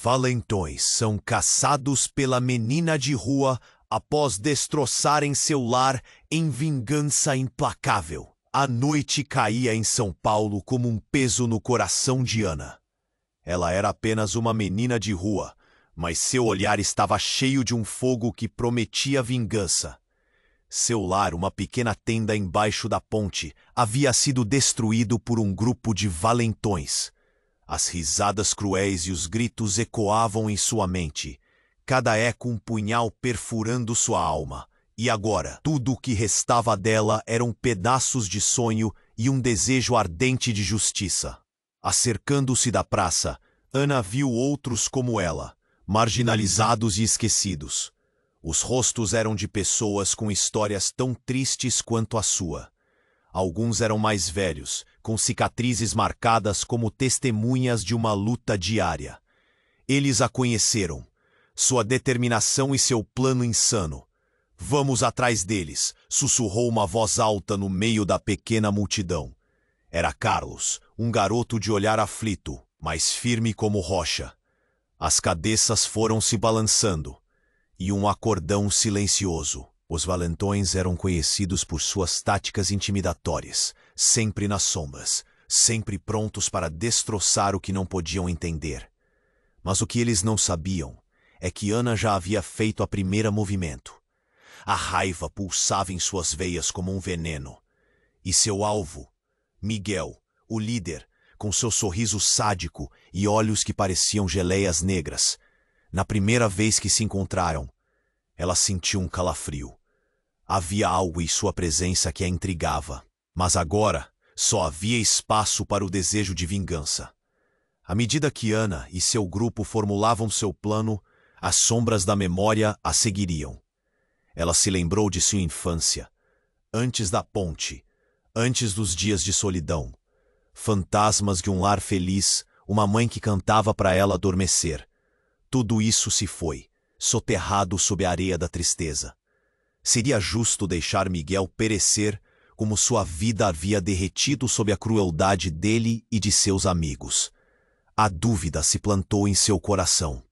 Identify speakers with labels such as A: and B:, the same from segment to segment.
A: Valentões são caçados pela menina de rua após destroçarem seu lar em vingança implacável. A noite caía em São Paulo como um peso no coração de Ana. Ela era apenas uma menina de rua, mas seu olhar estava cheio de um fogo que prometia vingança. Seu lar, uma pequena tenda embaixo da ponte, havia sido destruído por um grupo de valentões. As risadas cruéis e os gritos ecoavam em sua mente, cada eco um punhal perfurando sua alma. E agora, tudo o que restava dela eram pedaços de sonho e um desejo ardente de justiça. Acercando-se da praça, Ana viu outros como ela, marginalizados e esquecidos. Os rostos eram de pessoas com histórias tão tristes quanto a sua. Alguns eram mais velhos, com cicatrizes marcadas como testemunhas de uma luta diária. Eles a conheceram, sua determinação e seu plano insano. "Vamos atrás deles", sussurrou uma voz alta no meio da pequena multidão. Era Carlos, um garoto de olhar aflito, mas firme como rocha. As cabeças foram se balançando, e um acordão silencioso. Os valentões eram conhecidos por suas táticas intimidatórias, sempre nas sombras, sempre prontos para destroçar o que não podiam entender. Mas o que eles não sabiam é que Ana já havia feito a primeira movimento. A raiva pulsava em suas veias como um veneno. E seu alvo, Miguel, o líder, com seu sorriso sádico e olhos que pareciam geleias negras. Na primeira vez que se encontraram, ela sentiu um calafrio. Havia algo em sua presença que a intrigava, mas agora só havia espaço para o desejo de vingança. À medida que Ana e seu grupo formulavam seu plano, as sombras da memória a seguiriam. Ela se lembrou de sua infância, antes da ponte, antes dos dias de solidão. Fantasmas de um lar feliz, uma mãe que cantava para ela adormecer. Tudo isso se foi, soterrado sob a areia da tristeza. Seria justo deixar Miguel perecer como sua vida havia derretido sob a crueldade dele e de seus amigos. A dúvida se plantou em seu coração.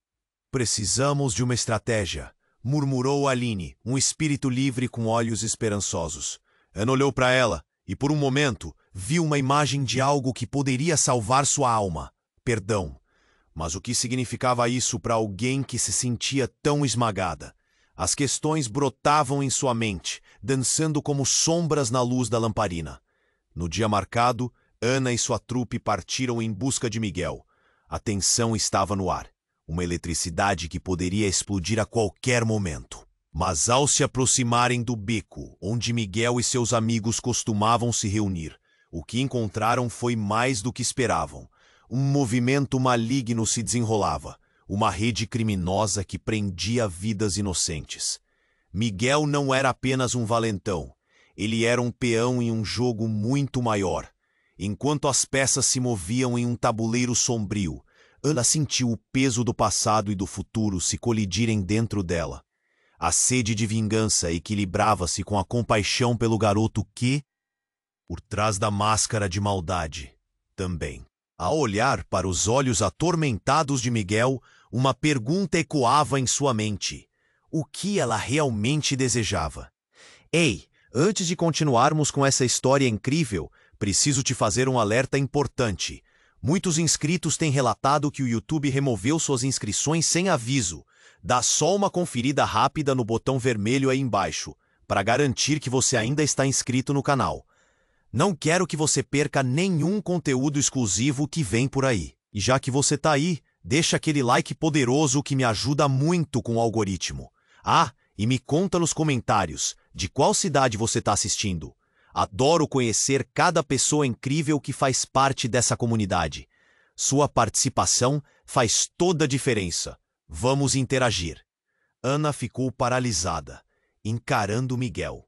A: "Precisamos de uma estratégia", murmurou Aline, um espírito livre com olhos esperançosos. Ana olhou para ela e, por um momento, viu uma imagem de algo que poderia salvar sua alma: perdão. Mas o que significava isso para alguém que se sentia tão esmagada? As questões brotavam em sua mente, dançando como sombras na luz da lamparina. No dia marcado, Ana e sua trupe partiram em busca de Miguel. A tensão estava no ar, uma eletricidade que poderia explodir a qualquer momento. Mas ao se aproximarem do beco, onde Miguel e seus amigos costumavam se reunir, o que encontraram foi mais do que esperavam. Um movimento maligno se desenrolava, uma rede criminosa que prendia vidas inocentes. Miguel não era apenas um valentão, ele era um peão em um jogo muito maior. Enquanto as peças se moviam em um tabuleiro sombrio, Ana sentiu o peso do passado e do futuro se colidirem dentro dela. A sede de vingança equilibrava-se com a compaixão pelo garoto que, por trás da máscara de maldade, também. Ao olhar para os olhos atormentados de Miguel, uma pergunta ecoava em sua mente: o que ela realmente desejava? "Ei, antes de continuarmos com essa história incrível, preciso te fazer um alerta importante. Muitos inscritos têm relatado que o YouTube removeu suas inscrições sem aviso. Dá só uma conferida rápida no botão vermelho aí embaixo, para garantir que você ainda está inscrito no canal. Não quero que você perca nenhum conteúdo exclusivo que vem por aí. E já que você tá aí, deixa aquele like poderoso que me ajuda muito com o algoritmo. Ah, e me conta nos comentários de qual cidade você está assistindo. Adoro conhecer cada pessoa incrível que faz parte dessa comunidade. Sua participação faz toda a diferença. Vamos interagir." Ana ficou paralisada, encarando Miguel.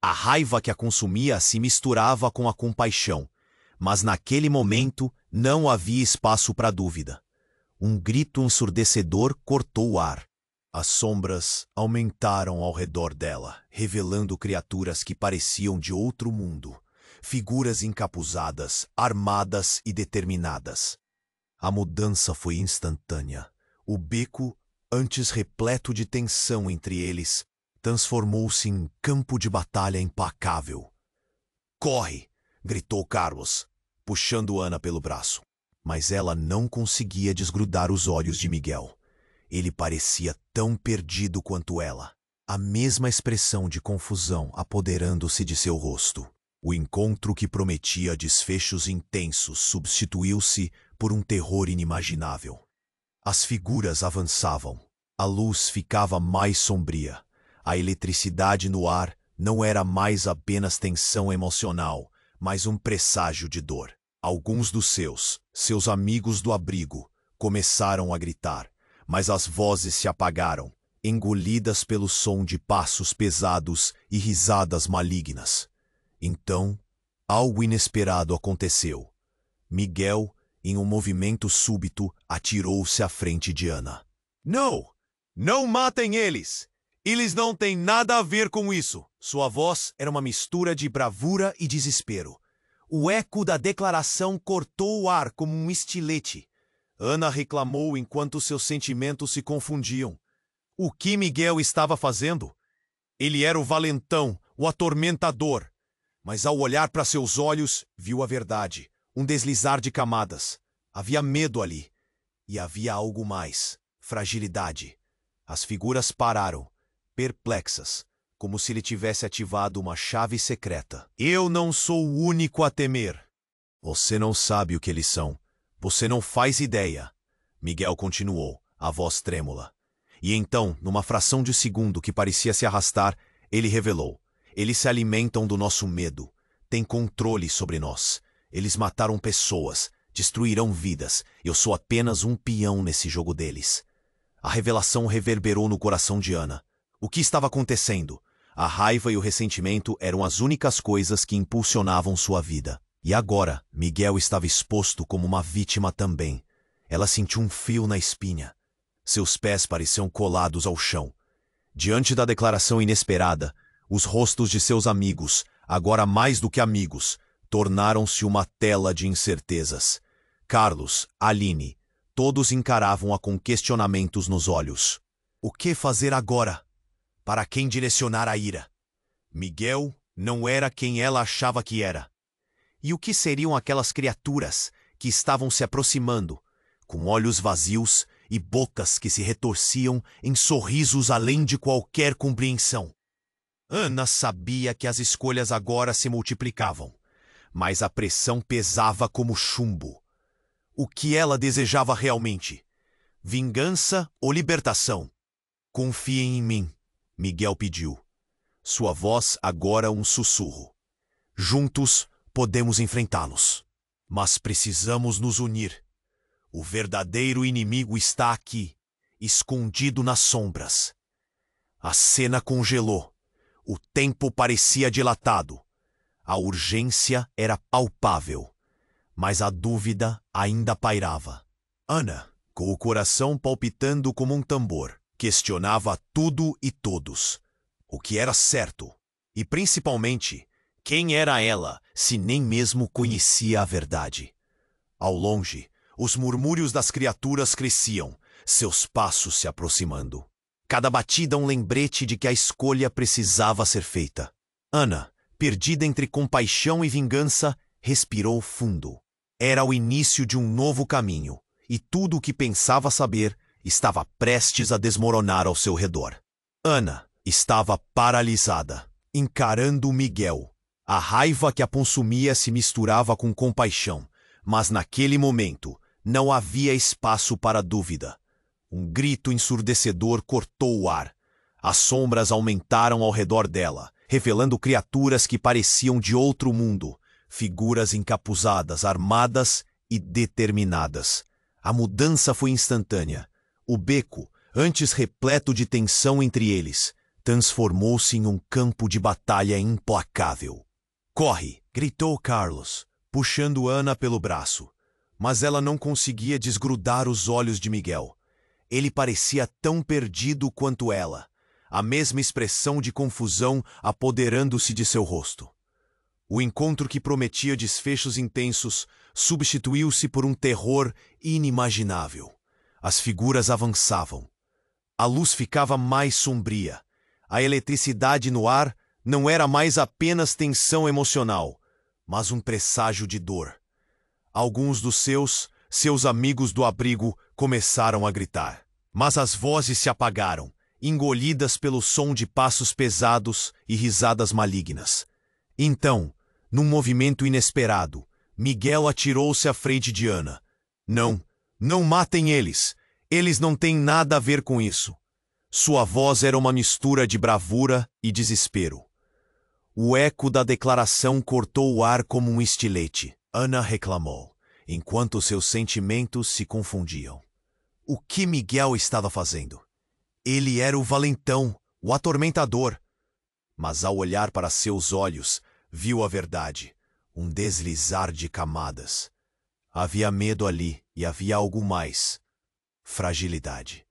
A: A raiva que a consumia se misturava com a compaixão, mas naquele momento não havia espaço para dúvida. Um grito ensurdecedor cortou o ar. As sombras aumentaram ao redor dela, revelando criaturas que pareciam de outro mundo, figuras encapuzadas, armadas e determinadas. A mudança foi instantânea. O beco, antes repleto de tensão entre eles, transformou-se em campo de batalha implacável. "Corre!" gritou Carlos, puxando Ana pelo braço. Mas ela não conseguia desgrudar os olhos de Miguel. Ele parecia tão perdido quanto ela. A mesma expressão de confusão apoderando-se de seu rosto. O encontro que prometia desfechos intensos substituiu-se por um terror inimaginável. As figuras avançavam. A luz ficava mais sombria. A eletricidade no ar não era mais apenas tensão emocional, mas um presságio de dor. Alguns dos seus amigos do abrigo, começaram a gritar, mas as vozes se apagaram, engolidas pelo som de passos pesados e risadas malignas. Então, algo inesperado aconteceu. Miguel, em um movimento súbito, atirou-se à frente de Ana. "Não! Não matem eles! Eles não têm nada a ver com isso!" Sua voz era uma mistura de bravura e desespero. O eco da declaração cortou o ar como um estilete. Ana reclamou enquanto seus sentimentos se confundiam. O que Miguel estava fazendo? Ele era o valentão, o atormentador. Mas ao olhar para seus olhos, viu a verdade, um deslizar de camadas. Havia medo ali. E havia algo mais, fragilidade. As figuras pararam, perplexas, como se ele tivesse ativado uma chave secreta. "Eu não sou o único a temer." "Você não sabe o que eles são. Você não faz ideia." Miguel continuou, a voz trêmula. E então, numa fração de segundo que parecia se arrastar, ele revelou: "Eles se alimentam do nosso medo. Têm controle sobre nós. Eles mataram pessoas, destruirão vidas. Eu sou apenas um peão nesse jogo deles." A revelação reverberou no coração de Ana. O que estava acontecendo? A raiva e o ressentimento eram as únicas coisas que impulsionavam sua vida. E agora, Miguel estava exposto como uma vítima também. Ela sentiu um frio na espinha. Seus pés pareciam colados ao chão. Diante da declaração inesperada, os rostos de seus amigos, agora mais do que amigos, tornaram-se uma tela de incertezas. Carlos, Aline, todos encaravam-a com questionamentos nos olhos. O que fazer agora? Para quem direcionar a ira? Miguel não era quem ela achava que era. E o que seriam aquelas criaturas que estavam se aproximando, com olhos vazios e bocas que se retorciam em sorrisos além de qualquer compreensão? Ana sabia que as escolhas agora se multiplicavam, mas a pressão pesava como chumbo. O que ela desejava realmente? Vingança ou libertação? "Confiem em mim", Miguel pediu. Sua voz agora um sussurro. "Juntos podemos enfrentá-los. Mas precisamos nos unir. O verdadeiro inimigo está aqui, escondido nas sombras." A cena congelou. O tempo parecia dilatado. A urgência era palpável. Mas a dúvida ainda pairava. Ana, com o coração palpitando como um tambor, questionava tudo e todos. O que era certo? E principalmente, quem era ela, se nem mesmo conhecia a verdade? Ao longe, os murmúrios das criaturas cresciam, seus passos se aproximando. Cada batida um lembrete de que a escolha precisava ser feita. Ana, perdida entre compaixão e vingança, respirou fundo. Era o início de um novo caminho, e tudo o que pensava saber estava prestes a desmoronar ao seu redor. Ana estava paralisada, encarando Miguel. A raiva que a consumia se misturava com compaixão, mas naquele momento não havia espaço para dúvida. Um grito ensurdecedor cortou o ar. As sombras aumentaram ao redor dela, revelando criaturas que pareciam de outro mundo, figuras encapuzadas, armadas e determinadas. A mudança foi instantânea. O beco, antes repleto de tensão entre eles, transformou-se em um campo de batalha implacável. "Corre!" gritou Carlos, puxando Ana pelo braço. Mas ela não conseguia desgrudar os olhos de Miguel. Ele parecia tão perdido quanto ela, a mesma expressão de confusão apoderando-se de seu rosto. O encontro que prometia desfechos intensos substituiu-se por um terror inimaginável. As figuras avançavam. A luz ficava mais sombria. A eletricidade no ar não era mais apenas tensão emocional, mas um presságio de dor. Alguns dos seus amigos do abrigo começaram a gritar. Mas as vozes se apagaram, engolidas pelo som de passos pesados e risadas malignas. Então, num movimento inesperado, Miguel atirou-se à frente de Ana. Não, não matem eles. Eles não têm nada a ver com isso. Sua voz era uma mistura de bravura e desespero. O eco da declaração cortou o ar como um estilete. Ana reclamou, enquanto seus sentimentos se confundiam. O que Miguel estava fazendo? Ele era o valentão, o atormentador. Mas ao olhar para seus olhos, viu a verdade, um deslizar de camadas. Havia medo ali e havia algo mais. Fragilidade.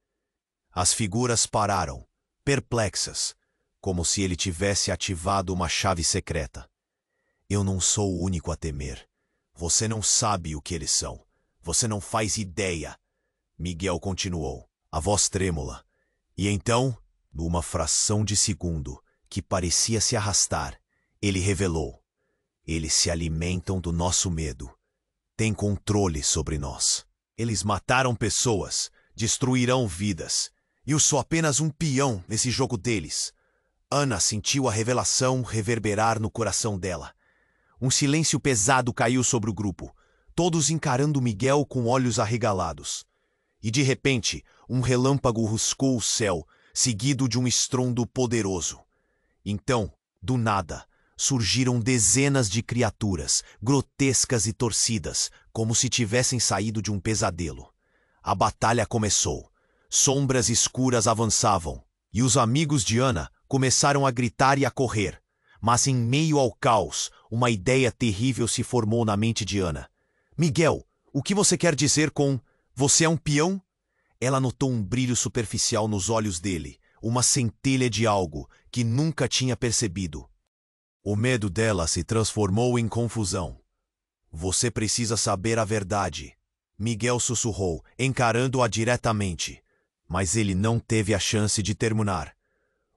A: As figuras pararam, perplexas, como se ele tivesse ativado uma chave secreta. Eu não sou o único a temer. Você não sabe o que eles são. Você não faz ideia. Miguel continuou, a voz trêmula. E então, numa fração de segundo, que parecia se arrastar, ele revelou. Eles se alimentam do nosso medo. Têm controle sobre nós. Eles mataram pessoas, destruirão vidas. E eu sou apenas um peão nesse jogo deles. Ana sentiu a revelação reverberar no coração dela. Um silêncio pesado caiu sobre o grupo, todos encarando Miguel com olhos arregalados. E de repente, um relâmpago ruscou o céu, seguido de um estrondo poderoso. Então, do nada, surgiram dezenas de criaturas, grotescas e torcidas, como se tivessem saído de um pesadelo. A batalha começou. Sombras escuras avançavam, e os amigos de Ana começaram a gritar e a correr. Mas em meio ao caos, uma ideia terrível se formou na mente de Ana. Miguel, o que você quer dizer com "você é um peão"? Ela notou um brilho superficial nos olhos dele, uma centelha de algo que nunca tinha percebido. O medo dela se transformou em confusão. Você precisa saber a verdade, Miguel sussurrou, encarando-a diretamente. Mas ele não teve a chance de terminar.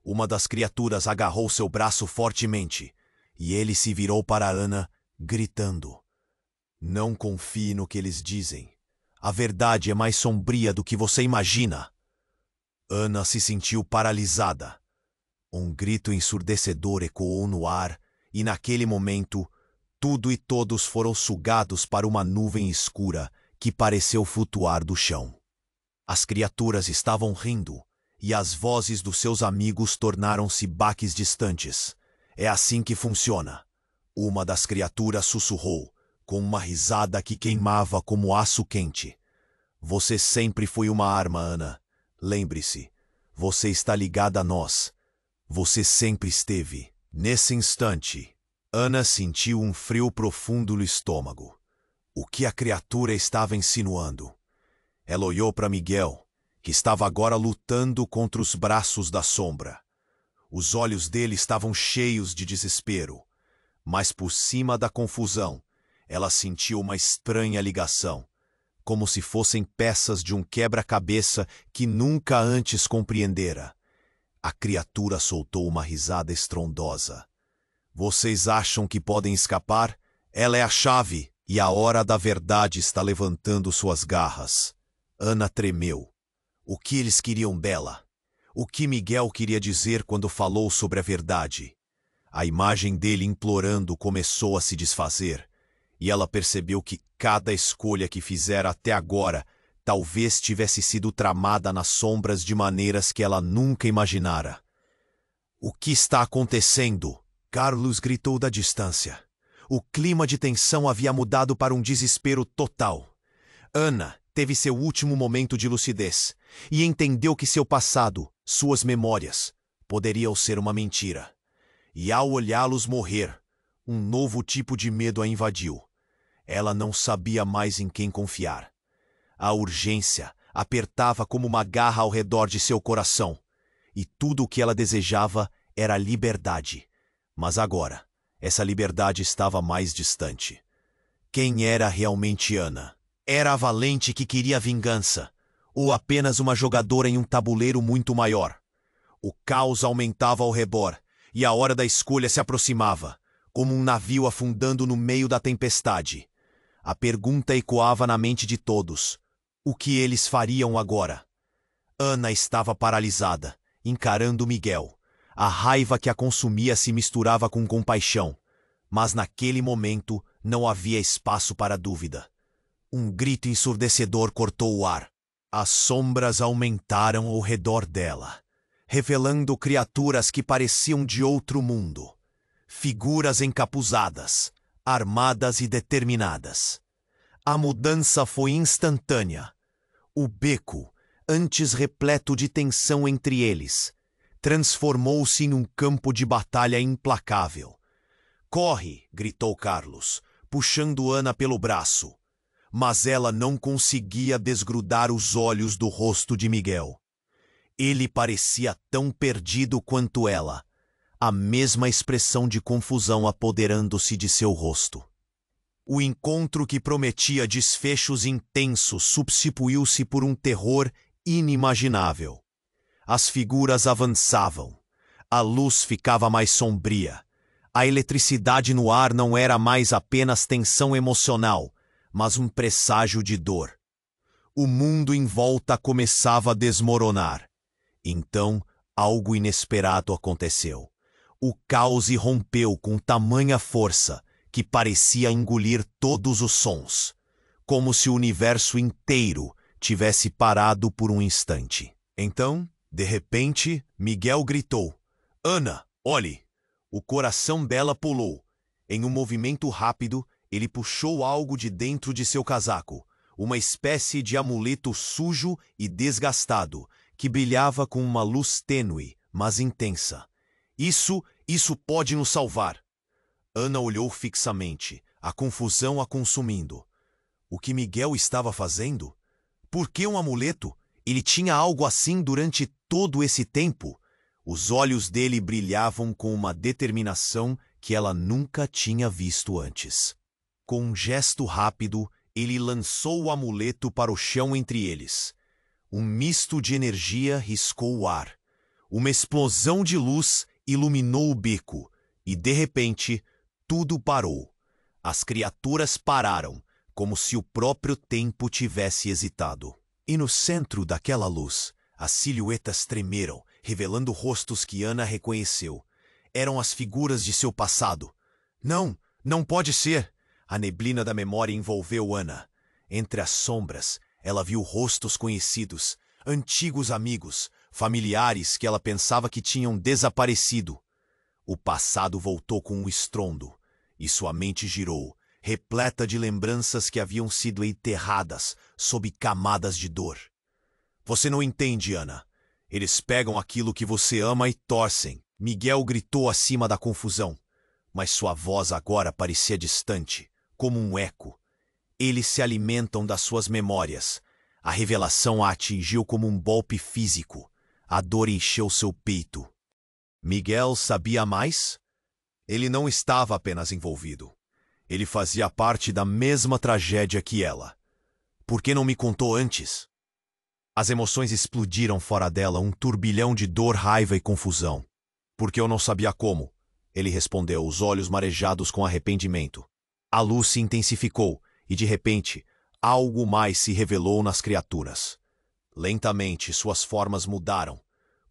A: Uma das criaturas agarrou seu braço fortemente, e ele se virou para Ana, gritando. Não confie no que eles dizem. A verdade é mais sombria do que você imagina. Ana se sentiu paralisada. Um grito ensurdecedor ecoou no ar, e naquele momento, tudo e todos foram sugados para uma nuvem escura que pareceu flutuar do chão. As criaturas estavam rindo, e as vozes dos seus amigos tornaram-se baques distantes. É assim que funciona. Uma das criaturas sussurrou, com uma risada que queimava como aço quente. Você sempre foi uma arma, Ana. Lembre-se, você está ligada a nós. Você sempre esteve. Nesse instante, Ana sentiu um frio profundo no estômago. O que a criatura estava insinuando? Ela olhou para Miguel, que estava agora lutando contra os braços da sombra. Os olhos dele estavam cheios de desespero, mas por cima da confusão, ela sentiu uma estranha ligação, como se fossem peças de um quebra-cabeça que nunca antes compreendera. A criatura soltou uma risada estrondosa. Vocês acham que podem escapar? Ela é a chave, e a hora da verdade está levantando suas garras. Ana tremeu. O que eles queriam dela? O que Miguel queria dizer quando falou sobre a verdade? A imagem dele implorando começou a se desfazer, e ela percebeu que cada escolha que fizera até agora talvez tivesse sido tramada nas sombras de maneiras que ela nunca imaginara. O que está acontecendo? Carlos gritou da distância. O clima de tensão havia mudado para um desespero total. Ana teve seu último momento de lucidez e entendeu que seu passado, suas memórias, poderiam ser uma mentira. E ao olhá-los morrer, um novo tipo de medo a invadiu. Ela não sabia mais em quem confiar. A urgência apertava como uma garra ao redor de seu coração, e tudo o que ela desejava era liberdade. Mas agora, essa liberdade estava mais distante. Quem era realmente Ana? Era a valente que queria vingança, ou apenas uma jogadora em um tabuleiro muito maior? O caos aumentava ao redor, e a hora da escolha se aproximava, como um navio afundando no meio da tempestade. A pergunta ecoava na mente de todos. O que eles fariam agora? Ana estava paralisada, encarando Miguel. A raiva que a consumia se misturava com compaixão, mas naquele momento não havia espaço para dúvida. Um grito ensurdecedor cortou o ar. As sombras aumentaram ao redor dela, revelando criaturas que pareciam de outro mundo. Figuras encapuzadas, armadas e determinadas. A mudança foi instantânea. O beco, antes repleto de tensão entre eles, transformou-se em um campo de batalha implacável. "Corre!" gritou Carlos, puxando Ana pelo braço. Mas ela não conseguia desgrudar os olhos do rosto de Miguel. Ele parecia tão perdido quanto ela, a mesma expressão de confusão apoderando-se de seu rosto. O encontro que prometia desfechos intensos substituiu-se por um terror inimaginável. As figuras avançavam. A luz ficava mais sombria. A eletricidade no ar não era mais apenas tensão emocional, mas um presságio de dor. O mundo em volta começava a desmoronar. Então, algo inesperado aconteceu. O caos irrompeu com tamanha força que parecia engolir todos os sons, como se o universo inteiro tivesse parado por um instante. Então, de repente, Miguel gritou: "Ana, olhe!" O coração dela pulou. Em um movimento rápido, ele puxou algo de dentro de seu casaco, uma espécie de amuleto sujo e desgastado, que brilhava com uma luz tênue, mas intensa. Isso pode nos salvar." Ana olhou fixamente, a confusão a consumindo. O que Miguel estava fazendo? Por que um amuleto? Ele tinha algo assim durante todo esse tempo? Os olhos dele brilhavam com uma determinação que ela nunca tinha visto antes. Com um gesto rápido, ele lançou o amuleto para o chão entre eles. Um misto de energia riscou o ar. Uma explosão de luz iluminou o beco, e de repente, tudo parou. As criaturas pararam, como se o próprio tempo tivesse hesitado. E no centro daquela luz, as silhuetas tremeram, revelando rostos que Ana reconheceu. Eram as figuras de seu passado. Não pode ser! A neblina da memória envolveu Ana. Entre as sombras, ela viu rostos conhecidos, antigos amigos, familiares que ela pensava que tinham desaparecido. O passado voltou com um estrondo, e sua mente girou, repleta de lembranças que haviam sido enterradas sob camadas de dor. "Você não entende, Ana. Eles pegam aquilo que você ama e torcem." Miguel gritou acima da confusão, mas sua voz agora parecia distante, como um eco. Eles se alimentam das suas memórias. A revelação a atingiu como um golpe físico. A dor encheu seu peito. Miguel sabia mais? Ele não estava apenas envolvido. Ele fazia parte da mesma tragédia que ela. Por que não me contou antes? As emoções explodiram fora dela, um turbilhão de dor, raiva e confusão. "Porque eu não sabia como," ele respondeu, os olhos marejados com arrependimento. A luz se intensificou e, de repente, algo mais se revelou nas criaturas. Lentamente, suas formas mudaram,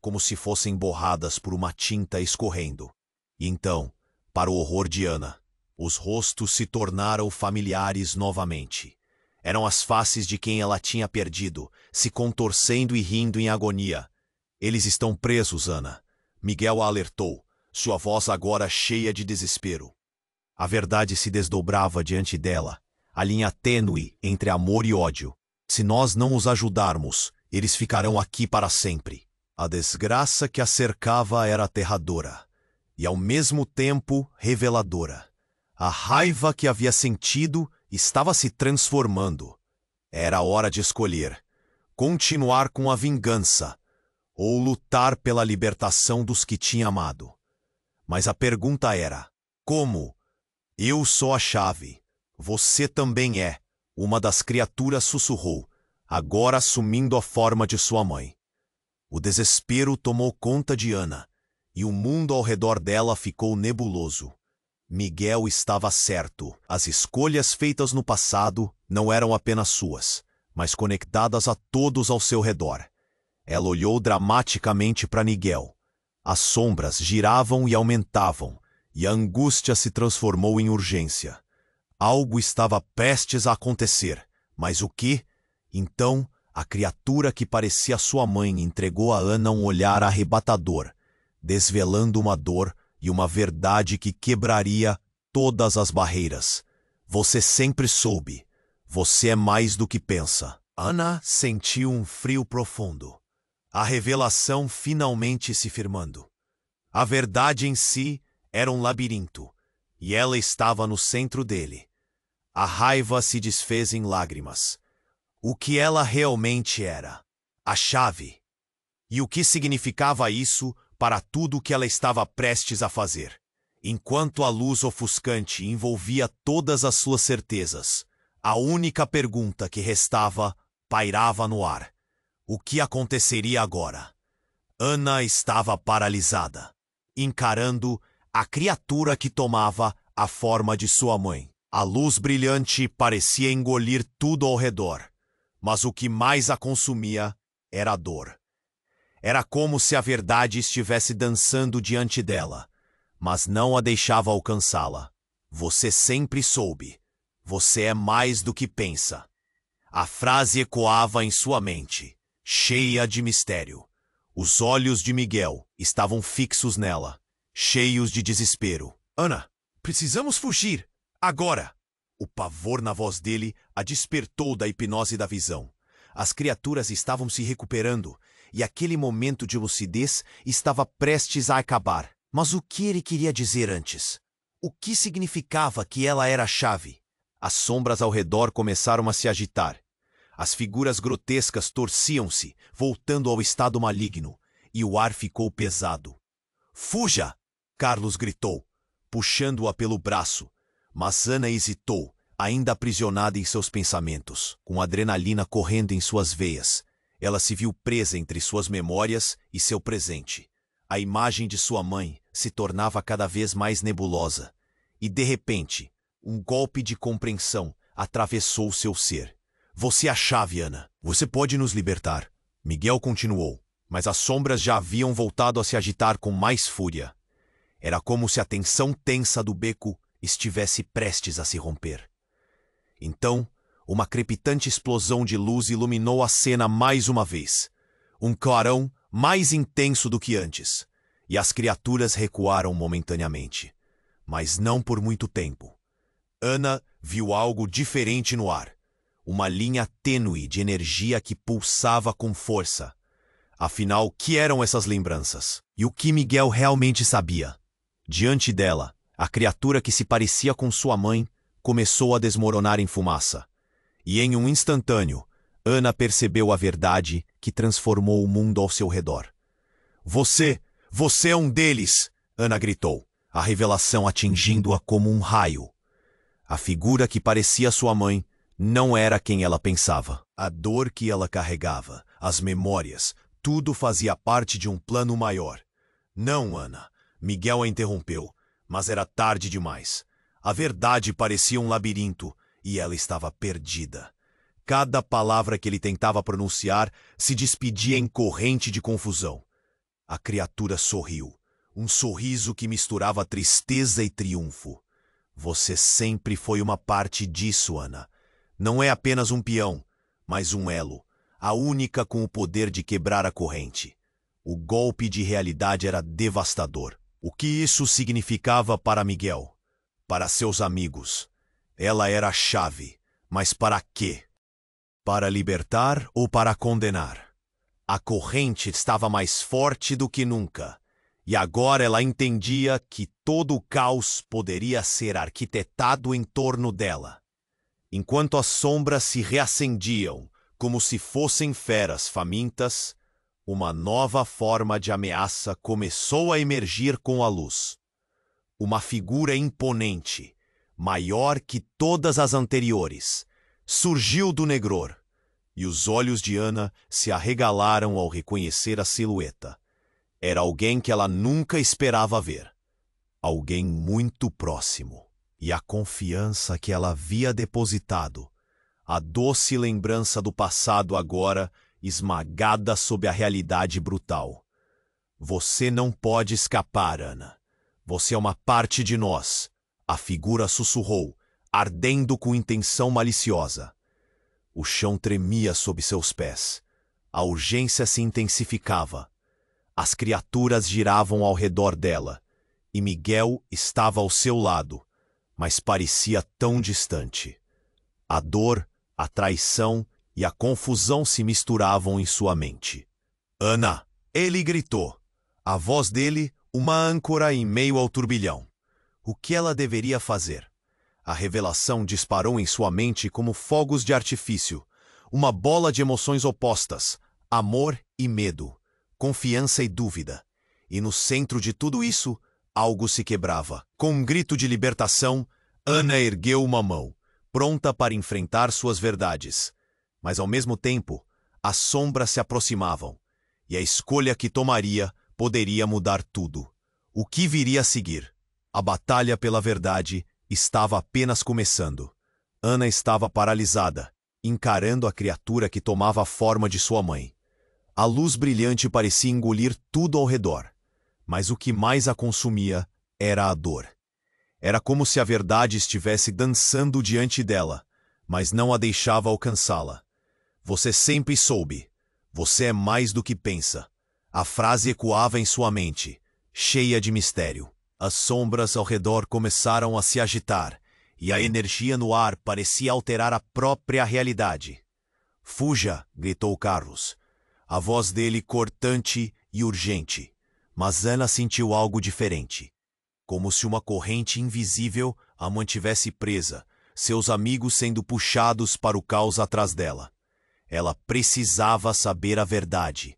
A: como se fossem borradas por uma tinta escorrendo. E então, para o horror de Ana, os rostos se tornaram familiares novamente. Eram as faces de quem ela tinha perdido, se contorcendo e rindo em agonia. "Eles estão presos, Ana." Miguel a alertou, sua voz agora cheia de desespero. A verdade se desdobrava diante dela, a linha tênue entre amor e ódio. Se nós não os ajudarmos, eles ficarão aqui para sempre. A desgraça que a cercava era aterradora, e ao mesmo tempo reveladora. A raiva que havia sentido estava se transformando. Era hora de escolher: continuar com a vingança ou lutar pela libertação dos que tinha amado. Mas a pergunta era: como? "Eu sou a chave. Você também é," uma das criaturas sussurrou. agora assumindo a forma de sua mãe. O desespero tomou conta de Ana, e o mundo ao redor dela ficou nebuloso. Miguel estava certo. As escolhas feitas no passado não eram apenas suas, mas conectadas a todos ao seu redor. Ela olhou dramaticamente para Miguel. As sombras giravam e aumentavam, e a angústia se transformou em urgência. Algo estava prestes a acontecer, mas o que? Então, a criatura que parecia sua mãe entregou a Ana um olhar arrebatador, desvelando uma dor e uma verdade que quebraria todas as barreiras. Você sempre soube. Você é mais do que pensa. Ana sentiu um frio profundo. A revelação finalmente se firmando. A verdade em si era um labirinto, e ela estava no centro dele. A raiva se desfez em lágrimas. O que ela realmente era? A chave. E o que significava isso para tudo o que ela estava prestes a fazer? Enquanto a luz ofuscante envolvia todas as suas certezas, a única pergunta que restava pairava no ar. O que aconteceria agora? Ana estava paralisada, encarando a criatura que tomava a forma de sua mãe. A luz brilhante parecia engolir tudo ao redor, mas o que mais a consumia era a dor. Era como se a verdade estivesse dançando diante dela, mas não a deixava alcançá-la. Você sempre soube. Você é mais do que pensa. A frase ecoava em sua mente, cheia de mistério. Os olhos de Miguel estavam fixos nela, cheios de desespero. Ana, precisamos fugir! Agora! O pavor na voz dele a despertou da hipnose da visão. As criaturas estavam se recuperando, e aquele momento de lucidez estava prestes a acabar. Mas o que ele queria dizer antes? O que significava que ela era a chave? As sombras ao redor começaram a se agitar. As figuras grotescas torciam-se, voltando ao estado maligno, e o ar ficou pesado. Fuja! Carlos gritou, puxando-a pelo braço. Mas Ana hesitou, ainda aprisionada em seus pensamentos, com adrenalina correndo em suas veias. Ela se viu presa entre suas memórias e seu presente. A imagem de sua mãe se tornava cada vez mais nebulosa. E, de repente, um golpe de compreensão atravessou seu ser. Você é a chave, Ana. Você pode nos libertar. Miguel continuou, mas as sombras já haviam voltado a se agitar com mais fúria. Era como se a tensão tensa do beco estivesse prestes a se romper. Então, uma crepitante explosão de luz iluminou a cena mais uma vez. Um clarão mais intenso do que antes, e as criaturas recuaram momentaneamente. Mas não por muito tempo. Ana viu algo diferente no ar. Uma linha tênue de energia que pulsava com força. Afinal, que eram essas lembranças? E o que Miguel realmente sabia? Diante dela, a criatura que se parecia com sua mãe começou a desmoronar em fumaça. E em um instantâneo, Ana percebeu a verdade que transformou o mundo ao seu redor. Você é um deles! Ana gritou, a revelação atingindo-a como um raio. A figura que parecia sua mãe não era quem ela pensava. A dor que ela carregava, as memórias, tudo fazia parte de um plano maior. Não, Ana. Miguel a interrompeu, mas era tarde demais. A verdade parecia um labirinto e ela estava perdida. Cada palavra que ele tentava pronunciar se despedia em corrente de confusão. A criatura sorriu, um sorriso que misturava tristeza e triunfo. Você sempre foi uma parte disso, Ana. Não é apenas um peão, mas um elo, a única com o poder de quebrar a corrente. O golpe de realidade era devastador. O que isso significava para Miguel? Para seus amigos. Ela era a chave, mas para quê? Para libertar ou para condenar? A corrente estava mais forte do que nunca, e agora ela entendia que todo o caos poderia ser arquitetado em torno dela. Enquanto as sombras se reacendiam, como se fossem feras famintas, uma nova forma de ameaça começou a emergir com a luz. Uma figura imponente, maior que todas as anteriores, surgiu do negror, e os olhos de Ana se arregalaram ao reconhecer a silhueta. Era alguém que ela nunca esperava ver. Alguém muito próximo. E a confiança que ela havia depositado, a doce lembrança do passado agora esmagada sob a realidade brutal. Você não pode escapar, Ana. Você é uma parte de nós, a figura sussurrou, ardendo com intenção maliciosa. O chão tremia sob seus pés. A urgência se intensificava. As criaturas giravam ao redor dela, e Miguel estava ao seu lado, mas parecia tão distante. A dor, a traição e a confusão se misturavam em sua mente. Ana! Ele gritou. A voz dele, uma âncora em meio ao turbilhão. O que ela deveria fazer? A revelação disparou em sua mente como fogos de artifício, uma bola de emoções opostas, amor e medo, confiança e dúvida. E no centro de tudo isso, algo se quebrava. Com um grito de libertação, Ana ergueu uma mão, pronta para enfrentar suas verdades. Mas ao mesmo tempo, as sombras se aproximavam, e a escolha que tomaria poderia mudar tudo. O que viria a seguir? A batalha pela verdade estava apenas começando. Ana estava paralisada, encarando a criatura que tomava a forma de sua mãe. A luz brilhante parecia engolir tudo ao redor, mas o que mais a consumia era a dor. Era como se a verdade estivesse dançando diante dela, mas não a deixava alcançá-la. Você sempre soube. Você é mais do que pensa. A frase ecoava em sua mente, cheia de mistério. As sombras ao redor começaram a se agitar, e a energia no ar parecia alterar a própria realidade. Fuja! Gritou Carlos. A voz dele cortante e urgente. Mas Ana sentiu algo diferente. Como se uma corrente invisível a mantivesse presa, seus amigos sendo puxados para o caos atrás dela. Ela precisava saber a verdade.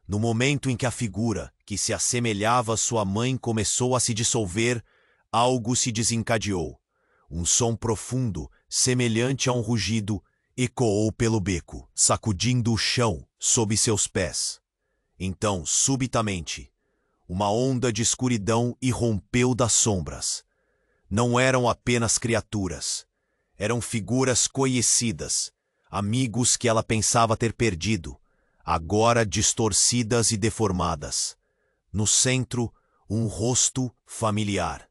A: No momento em que a figura, que se assemelhava à sua mãe, começou a se dissolver, algo se desencadeou. Um som profundo, semelhante a um rugido, ecoou pelo beco, sacudindo o chão sob seus pés. Então, subitamente, uma onda de escuridão irrompeu das sombras. Não eram apenas criaturas. Eram figuras conhecidas, amigos que ela pensava ter perdido, agora distorcidas e deformadas. No centro, um rosto familiar.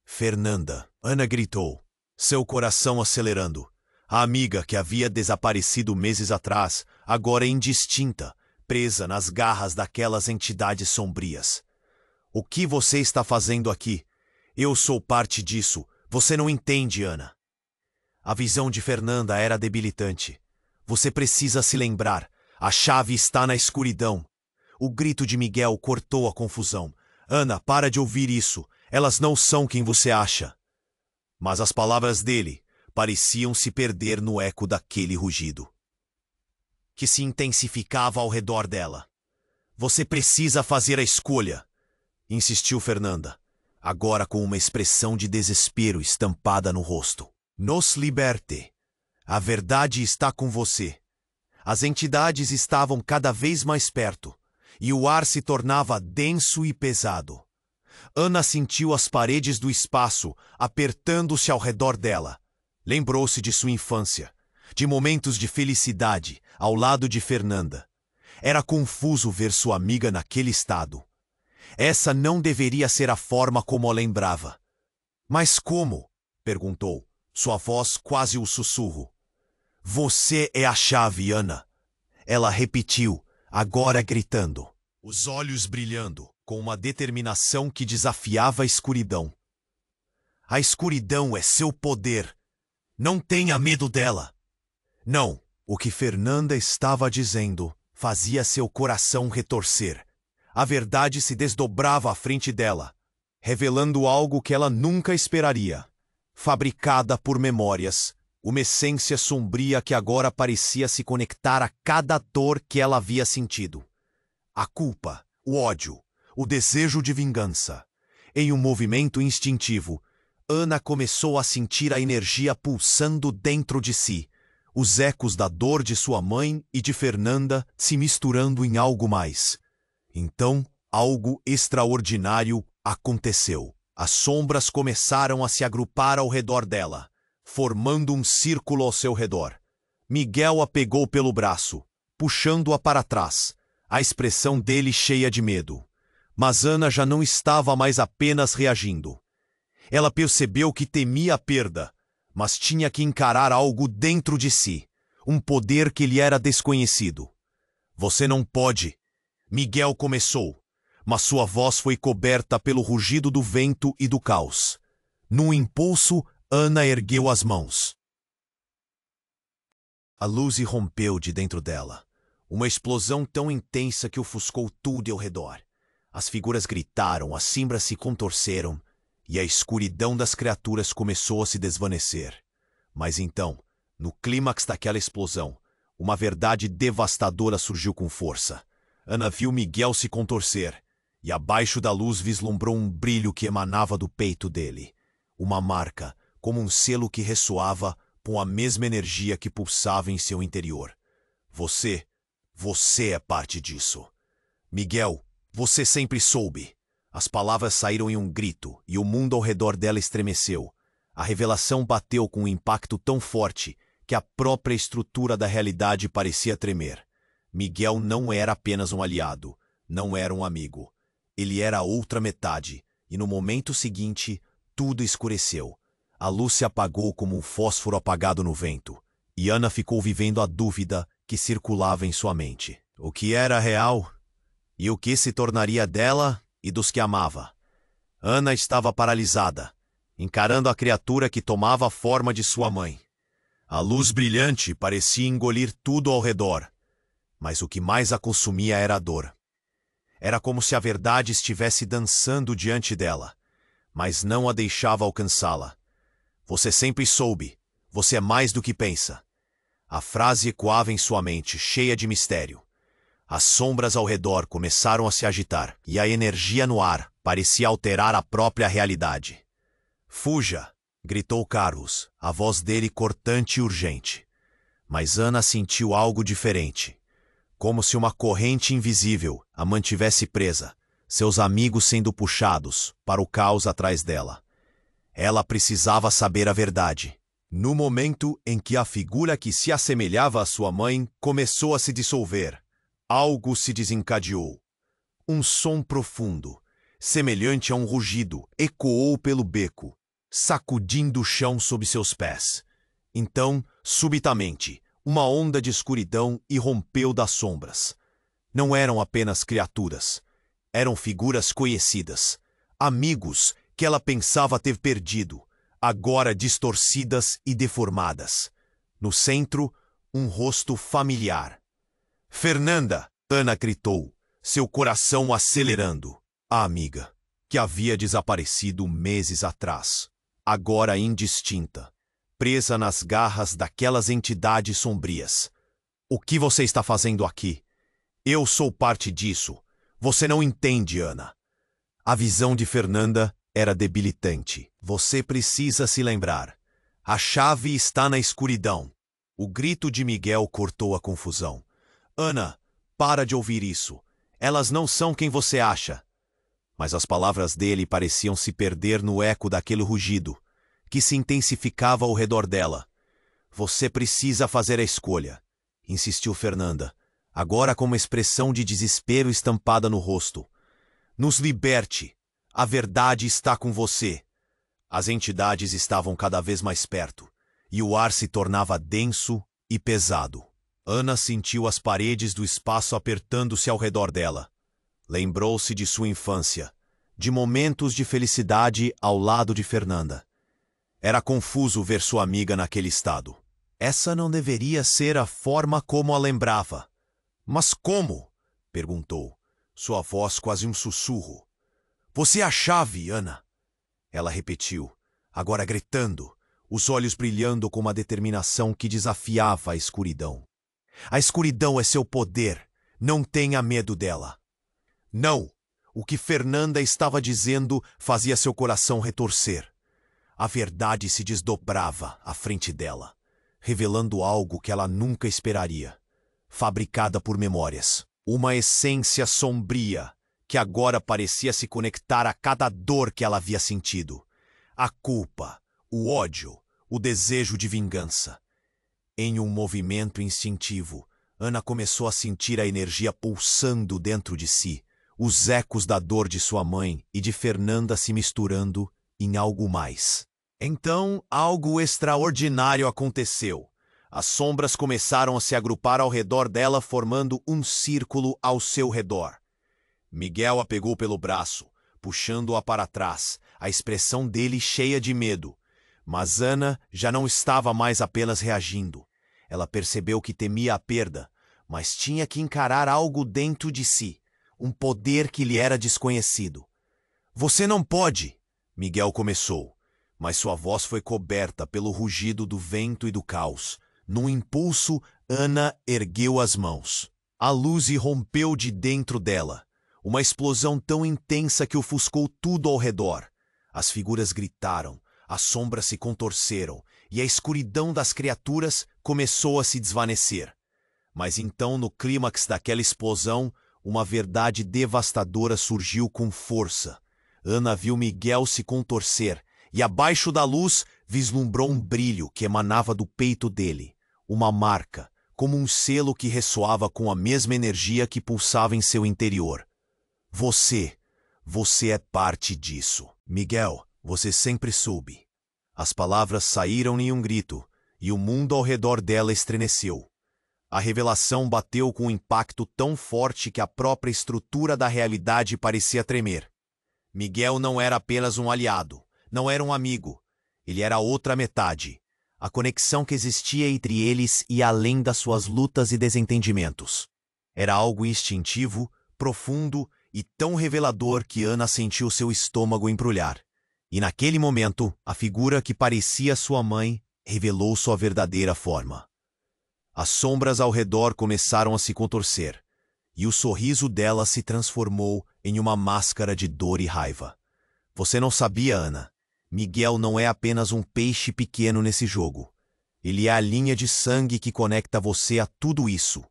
A: Fernanda. Ana gritou, seu coração acelerando. A amiga que havia desaparecido meses atrás, agora indistinta, presa nas garras daquelas entidades sombrias. O que você está fazendo aqui? Eu sou parte disso. Você não entende, Ana. A visão de Fernanda era debilitante. Você precisa se lembrar. A chave está na escuridão. O grito de Miguel cortou a confusão. Ana, para de ouvir isso. Elas não são quem você acha. Mas as palavras dele pareciam se perder no eco daquele rugido, que se intensificava ao redor dela. Você precisa fazer a escolha, insistiu Fernanda, agora com uma expressão de desespero estampada no rosto. Nos liberte. A verdade está com você. As entidades estavam cada vez mais perto, e o ar se tornava denso e pesado. Ana sentiu as paredes do espaço apertando-se ao redor dela. Lembrou-se de sua infância, de momentos de felicidade ao lado de Fernanda. Era confuso ver sua amiga naquele estado. Essa não deveria ser a forma como a lembrava. Mas como? Perguntou, sua voz quase um sussurro. Você é a chave, Ana. Ela repetiu, agora gritando, os olhos brilhando, com uma determinação que desafiava a escuridão. A escuridão é seu poder. Não tenha medo dela. Não, o que Fernanda estava dizendo fazia seu coração retorcer. A verdade se desdobrava à frente dela, revelando algo que ela nunca esperaria. Fabricada por memórias, uma essência sombria que agora parecia se conectar a cada dor que ela havia sentido. A culpa, o ódio, o desejo de vingança. Em um movimento instintivo, Ana começou a sentir a energia pulsando dentro de si, os ecos da dor de sua mãe e de Fernanda se misturando em algo mais. Então, algo extraordinário aconteceu. As sombras começaram a se agrupar ao redor dela, formando um círculo ao seu redor. Miguel a pegou pelo braço, puxando-a para trás, a expressão dele cheia de medo. Mas Ana já não estava mais apenas reagindo. Ela percebeu que temia a perda, mas tinha que encarar algo dentro de si, um poder que lhe era desconhecido. Você não pode, Miguel começou, mas sua voz foi coberta pelo rugido do vento e do caos. Num impulso, Ana ergueu as mãos. A luz irrompeu de dentro dela, uma explosão tão intensa que ofuscou tudo ao redor. As figuras gritaram, as sombras se contorceram, e a escuridão das criaturas começou a se desvanecer. Mas então, no clímax daquela explosão, uma verdade devastadora surgiu com força. Ana viu Miguel se contorcer, e abaixo da luz vislumbrou um brilho que emanava do peito dele. Uma marca, como um selo que ressoava com a mesma energia que pulsava em seu interior. Você é parte disso. Miguel, você sempre soube. As palavras saíram em um grito, e o mundo ao redor dela estremeceu. A revelação bateu com um impacto tão forte que a própria estrutura da realidade parecia tremer. Miguel não era apenas um aliado, não era um amigo. Ele era a outra metade, e no momento seguinte, tudo escureceu. A luz se apagou como um fósforo apagado no vento, e Ana ficou vivendo a dúvida que circulava em sua mente. O que era real? E o que se tornaria dela e dos que amava? Ana estava paralisada, encarando a criatura que tomava a forma de sua mãe. A luz brilhante parecia engolir tudo ao redor, mas o que mais a consumia era a dor. Era como se a verdade estivesse dançando diante dela, mas não a deixava alcançá-la. Você sempre soube, você é mais do que pensa. A frase ecoava em sua mente, cheia de mistério. As sombras ao redor começaram a se agitar, e a energia no ar parecia alterar a própria realidade. Fuja! Gritou Carlos, a voz dele cortante e urgente. Mas Ana sentiu algo diferente. Como se uma corrente invisível a mantivesse presa, seus amigos sendo puxados para o caos atrás dela. Ela precisava saber a verdade. No momento em que a figura que se assemelhava à sua mãe começou a se dissolver, algo se desencadeou. Um som profundo, semelhante a um rugido, ecoou pelo beco, sacudindo o chão sob seus pés. Então, subitamente, uma onda de escuridão irrompeu das sombras. Não eram apenas criaturas. Eram figuras conhecidas, amigos que ela pensava ter perdido, agora distorcidas e deformadas. No centro, um rosto familiar. Fernanda! Ana gritou, seu coração acelerando. A amiga, que havia desaparecido meses atrás, agora indistinta, presa nas garras daquelas entidades sombrias. O que você está fazendo aqui? Eu sou parte disso. Você não entende, Ana. A visão de Fernanda era debilitante. Você precisa se lembrar. A chave está na escuridão. O grito de Miguel cortou a confusão. Ana, para de ouvir isso. Elas não são quem você acha. Mas as palavras dele pareciam se perder no eco daquele rugido, que se intensificava ao redor dela. Você precisa fazer a escolha, insistiu Fernanda, agora com uma expressão de desespero estampada no rosto. Nos liberte. A verdade está com você. As entidades estavam cada vez mais perto, e o ar se tornava denso e pesado. Ana sentiu as paredes do espaço apertando-se ao redor dela. Lembrou-se de sua infância, de momentos de felicidade ao lado de Fernanda. Era confuso ver sua amiga naquele estado. Essa não deveria ser a forma como a lembrava. Mas como? Perguntou, sua voz quase um sussurro. Você é a chave, Ana. Ela repetiu, agora gritando, os olhos brilhando com uma determinação que desafiava a escuridão. A escuridão é seu poder. Não tenha medo dela. Não! O que Fernanda estava dizendo fazia seu coração retorcer. A verdade se desdobrava à frente dela. revelando algo que ela nunca esperaria. Fabricada por memórias. Uma essência sombria, que agora parecia se conectar a cada dor que ela havia sentido. A culpa, o ódio, o desejo de vingança. Em um movimento instintivo, Ana começou a sentir a energia pulsando dentro de si, os ecos da dor de sua mãe e de Fernanda se misturando em algo mais. Então, algo extraordinário aconteceu. As sombras começaram a se agrupar ao redor dela, formando um círculo ao seu redor. Miguel a pegou pelo braço, puxando-a para trás, a expressão dele cheia de medo. Mas Ana já não estava mais apenas reagindo. Ela percebeu que temia a perda, mas tinha que encarar algo dentro de si, um poder que lhe era desconhecido. "Você não pode!" Miguel começou, mas sua voz foi coberta pelo rugido do vento e do caos. Num impulso, Ana ergueu as mãos. A luz irrompeu de dentro dela, uma explosão tão intensa que ofuscou tudo ao redor. As figuras gritaram, as sombras se contorceram e a escuridão das criaturas começou a se desvanecer. Mas então, no clímax daquela explosão, uma verdade devastadora surgiu com força. Ana viu Miguel se contorcer e, abaixo da luz, vislumbrou um brilho que emanava do peito dele. Uma marca, como um selo que ressoava com a mesma energia que pulsava em seu interior. Você é parte disso. Miguel, você sempre soube." As palavras saíram em um grito, e o mundo ao redor dela estremeceu. A revelação bateu com um impacto tão forte que a própria estrutura da realidade parecia tremer. Miguel não era apenas um aliado, não era um amigo. Ele era a outra metade. A conexão que existia entre eles ia além das suas lutas e desentendimentos. Era algo instintivo, profundo e tão revelador que Ana sentiu seu estômago embrulhar. E naquele momento, a figura que parecia sua mãe revelou sua verdadeira forma. As sombras ao redor começaram a se contorcer, e o sorriso dela se transformou em uma máscara de dor e raiva. "Você não sabia, Ana. Miguel não é apenas um peixe pequeno nesse jogo. Ele é a linha de sangue que conecta você a tudo isso."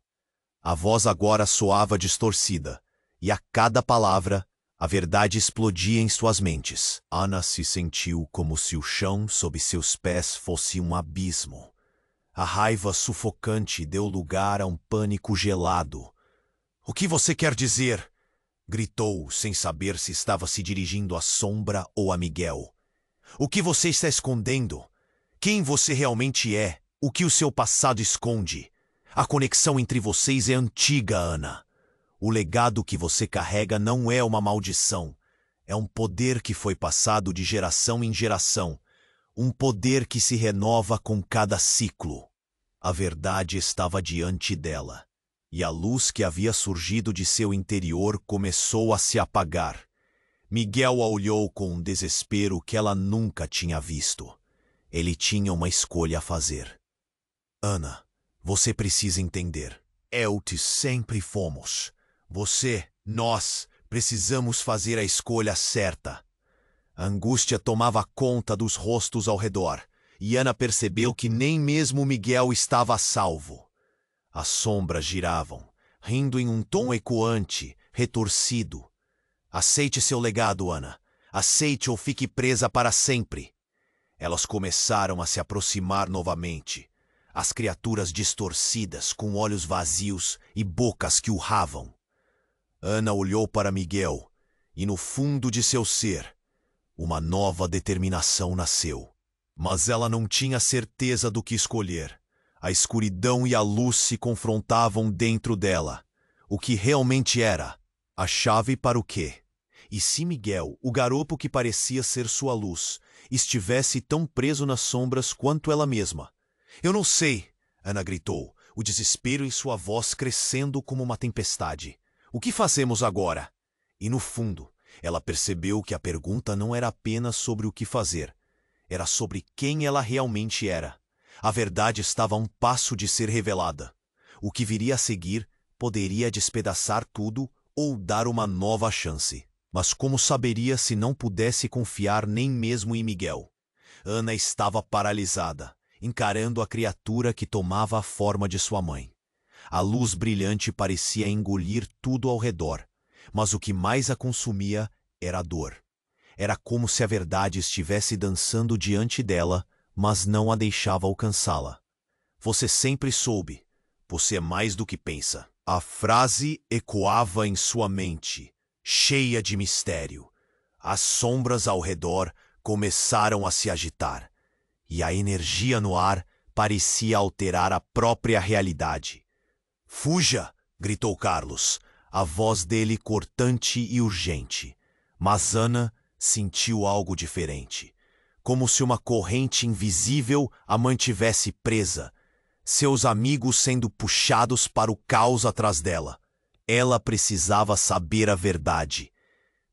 A: A voz agora soava distorcida, e a cada palavra, a verdade explodia em suas mentes. Ana se sentiu como se o chão sob seus pés fosse um abismo. A raiva sufocante deu lugar a um pânico gelado. "O que você quer dizer?" gritou, sem saber se estava se dirigindo à sombra ou a Miguel. "O que você está escondendo? Quem você realmente é? O que o seu passado esconde? A conexão entre vocês é antiga, Ana. O legado que você carrega não é uma maldição. É um poder que foi passado de geração em geração. Um poder que se renova com cada ciclo." A verdade estava diante dela, e a luz que havia surgido de seu interior começou a se apagar. Miguel a olhou com um desespero que ela nunca tinha visto. Ele tinha uma escolha a fazer. "Ana, você precisa entender. Eu te sempre fomos. Nós precisamos fazer a escolha certa." A angústia tomava conta dos rostos ao redor, e Ana percebeu que nem mesmo Miguel estava a salvo. As sombras giravam, rindo em um tom ecoante, retorcido. "Aceite seu legado, Ana. Aceite ou fique presa para sempre." Elas começaram a se aproximar novamente. As criaturas distorcidas, com olhos vazios e bocas que urravam. Ana olhou para Miguel, e no fundo de seu ser, uma nova determinação nasceu. Mas ela não tinha certeza do que escolher. A escuridão e a luz se confrontavam dentro dela. O que realmente era? A chave para o quê? E se Miguel, o garoto que parecia ser sua luz, estivesse tão preso nas sombras quanto ela mesma? "Eu não sei!" Ana gritou, o desespero em sua voz crescendo como uma tempestade. "O que fazemos agora?" E no fundo, ela percebeu que a pergunta não era apenas sobre o que fazer. Era sobre quem ela realmente era. A verdade estava a um passo de ser revelada. O que viria a seguir poderia despedaçar tudo ou dar uma nova chance. Mas como saberia se não pudesse confiar nem mesmo em Miguel? Ana estava paralisada. encarando a criatura que tomava a forma de sua mãe. A luz brilhante parecia engolir tudo ao redor, mas o que mais a consumia era a dor. Era como se a verdade estivesse dançando diante dela, mas não a deixava alcançá-la. Você sempre soube. Você é mais do que pensa. A frase ecoava em sua mente, cheia de mistério. As sombras ao redor começaram a se agitar, e a energia no ar parecia alterar a própria realidade. "Fuja!" gritou Carlos, a voz dele cortante e urgente. Mas Ana sentiu algo diferente, como se uma corrente invisível a mantivesse presa, seus amigos sendo puxados para o caos atrás dela. Ela precisava saber a verdade.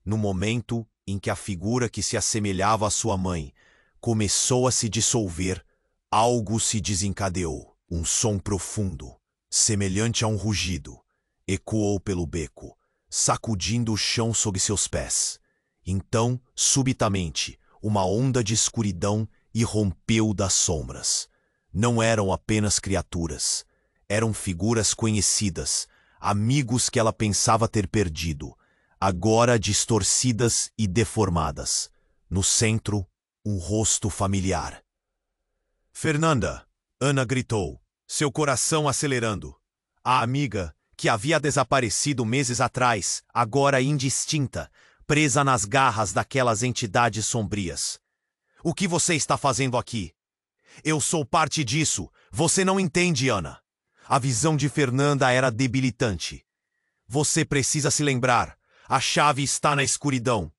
A: No momento em que a figura que se assemelhava à sua mãe começou a se dissolver, algo se desencadeou. Um som profundo, semelhante a um rugido, ecoou pelo beco, sacudindo o chão sob seus pés. Então, subitamente, uma onda de escuridão irrompeu das sombras. Não eram apenas criaturas. Eram figuras conhecidas, amigos que ela pensava ter perdido, agora distorcidas e deformadas. No centro, um rosto familiar. "Fernanda!" Ana gritou, seu coração acelerando. A amiga, que havia desaparecido meses atrás, agora indistinta, presa nas garras daquelas entidades sombrias. "O que você está fazendo aqui?" "Eu sou parte disso. Você não entende, Ana." A visão de Fernanda era debilitante. "Você precisa se lembrar. A chave está na escuridão."